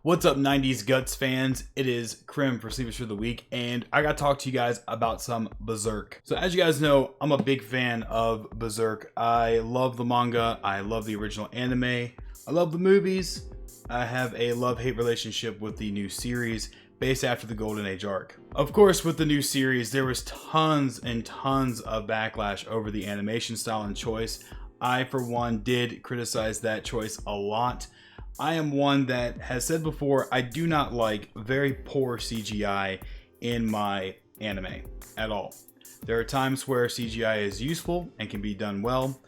What's up, 90s Guts fans? It is Krim for Sleepers for the Week, and I got to talk to you guys about some Berserk. So as you guys know, I'm a big fan of Berserk. I love the manga, I love the original anime, I love the movies. I have a love-hate relationship with the new series based after the Golden Age arc. Of course, with the new series, there was tons and tons of backlash over the animation style and choice. I, for one, did criticize that choice a lot. I am one that has said before, I do not like very poor CGI in my anime at all. There are times where CGI is useful and can be done well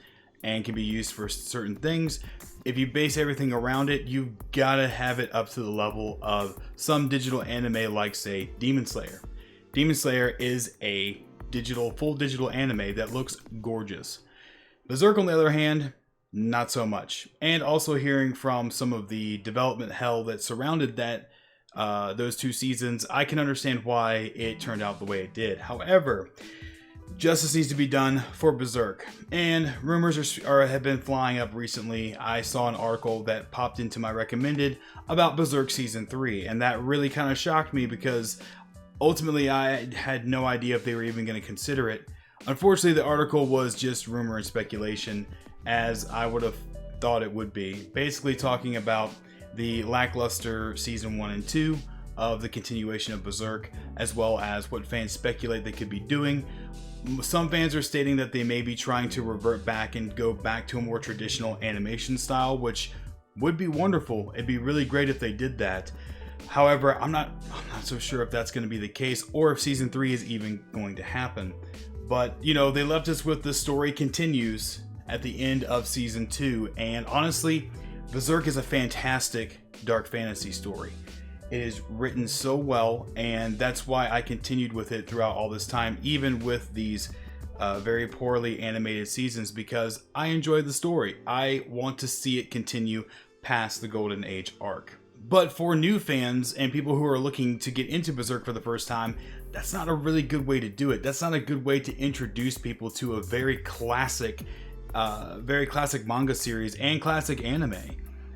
and can be used for certain things. If you base everything around it, you've got to have it up to the level of some digital anime like, say, Demon Slayer. Demon Slayer is a full digital anime that looks gorgeous. Berserk, on the other hand, not so much. And also hearing from some of the development hell that surrounded those two seasons, I can understand why it turned out the way it did. However, justice needs to be done for Berserk, and rumors have been flying up recently. I saw an article that popped into my recommended about Berserk Season 3, and that really kind of shocked me because ultimately I had no idea if they were even going to consider it. Unfortunately, the article was just rumor and speculation, as I would have thought it would be. Basically talking about the lackluster Season 1 and 2 of the continuation of Berserk, as well as what fans speculate they could be doing. Some fans are stating that they may be trying to revert back and go back to a more traditional animation style, which would be wonderful. It'd be really great if they did that. However, I'm not so sure if that's going to be the case or if Season 3 is even going to happen. But, you know, they left us with the story continues at the end of Season 2, and honestly, Berserk is a fantastic dark fantasy story. It is written so well, and that's why I continued with it throughout all this time, even with these very poorly animated seasons, because I enjoy the story. I want to see it continue past the Golden Age arc. But for new fans and people who are looking to get into Berserk for the first time, that's not a really good way to do it. That's not a good way to introduce people to a very classic manga series and classic anime.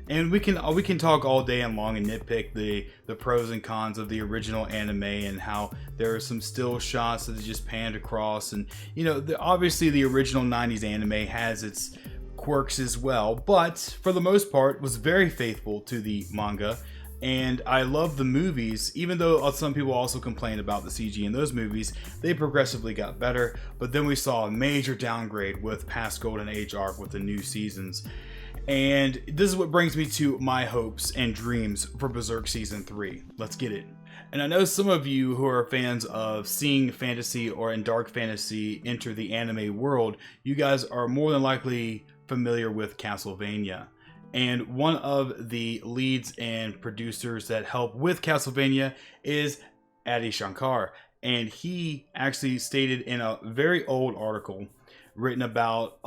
And we can talk all day and long and nitpick the pros and cons of the original anime and how there are some still shots that are just panned across. And, you know, obviously the original 90s anime has its quirks as well, but for the most part was very faithful to the manga. And I love the movies, even though some people also complained about the CG in those movies. They progressively got better, but then we saw a major downgrade with past Golden Age arc with the new seasons. And this is what brings me to my hopes and dreams for Berserk Season 3. Let's get it. And I know some of you who are fans of seeing fantasy or in dark fantasy enter the anime world, you guys are more than likely familiar with Castlevania. And one of the leads and producers that help with Castlevania is Shankar. And he actually stated in a very old article written about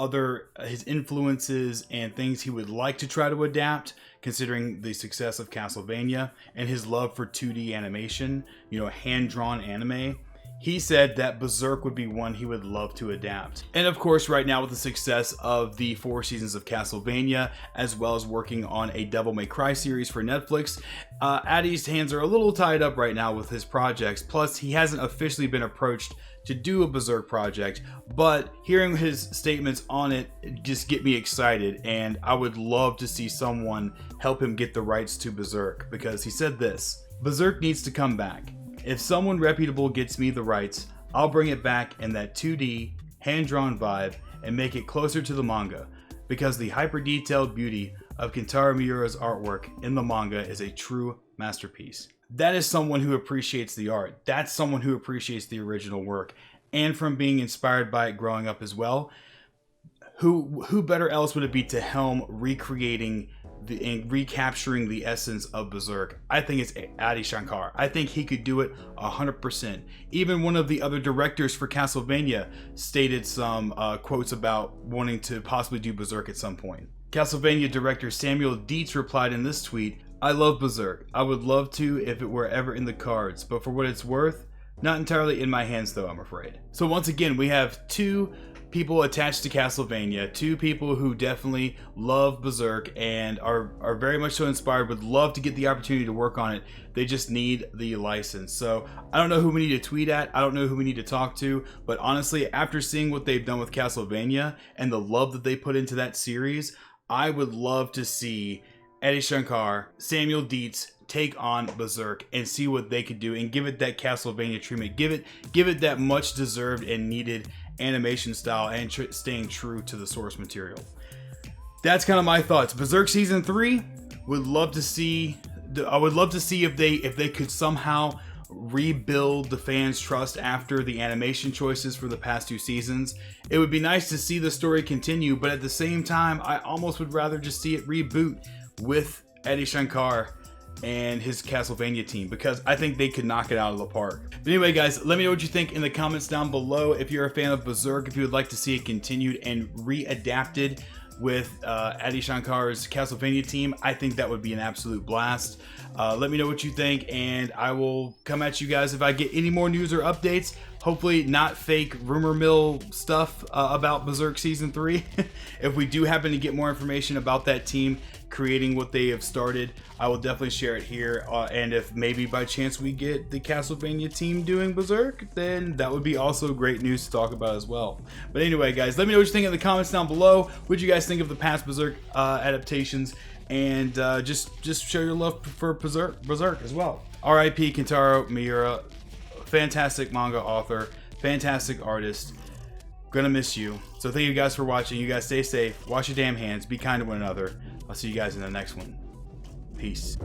his influences and things he would like to try to adapt, considering the success of Castlevania and his love for 2D animation, you know, hand-drawn anime. He said that Berserk would be one he would love to adapt. And of course, right now with the success of the 4 seasons of Castlevania, as well as working on a Devil May Cry series for Netflix, Addy's hands are a little tied up right now with his projects. Plus, he hasn't officially been approached to do a Berserk project, but hearing his statements on it just get me excited, and I would love to see someone help him get the rights to Berserk, because he said this: Berserk needs to come back. If someone reputable gets me the rights, I'll bring it back in that 2D, hand-drawn vibe and make it closer to the manga, because the hyper-detailed beauty of Kentaro Miura's artwork in the manga is a true masterpiece. That is someone who appreciates the art. That's someone who appreciates the original work, and from being inspired by it growing up as well. Who better else would it be to helm recreating and recapturing the essence of Berserk? I think it's Adi Shankar. I think he could do it 100%. Even one of the other directors for Castlevania stated some quotes about wanting to possibly do Berserk at some point. Castlevania director Samuel Deats replied in this tweet, "I love Berserk. I would love to if it were ever in the cards, but for what it's worth, Not entirely in my hands though, I'm afraid. So once again, we have two people attached to Castlevania, two people who definitely love Berserk and are very much so inspired, would love to get the opportunity to work on it. They just need the license. So I don't know who we need to tweet at, I don't know who we need to talk to, but honestly, after seeing what they've done with Castlevania and the love that they put into that series, I would love to see Eddie Shankar, Samuel Deats take on Berserk and see what they could do and give it that Castlevania treatment, give it that much deserved and needed animation style and staying true to the source material. That's kind of my thoughts. Berserk season 3, would love to see. I would love to see if they could somehow rebuild the fans' trust after the animation choices for the past 2 seasons. It would be nice to see the story continue, but at the same time, I almost would rather just see it reboot with Eddie Shankar and his Castlevania team, because I think they could knock it out of the park. But anyway, guys, let me know what you think in the comments down below. If you're a fan of Berserk, if you would like to see it continued and readapted with Eddie Shankar's Castlevania team, I think that would be an absolute blast. Let me know what you think, and I will come at you guys if I get any more news or updates. Hopefully not fake rumor mill stuff about Berserk Season 3. If we do happen to get more information about that team creating what they have started, I will definitely share it here. And if maybe by chance we get the Castlevania team doing Berserk, then that would be also great news to talk about as well. But anyway, guys, let me know what you think in the comments down below. What do you guys think of the past Berserk adaptations? And just show your love for Berserk as well. R.I.P. Kentaro Miura, fantastic manga author, fantastic artist. Gonna miss you. So thank you guys for watching. You guys stay safe, wash your damn hands, be kind to one another. I'll see you guys in the next one. Peace.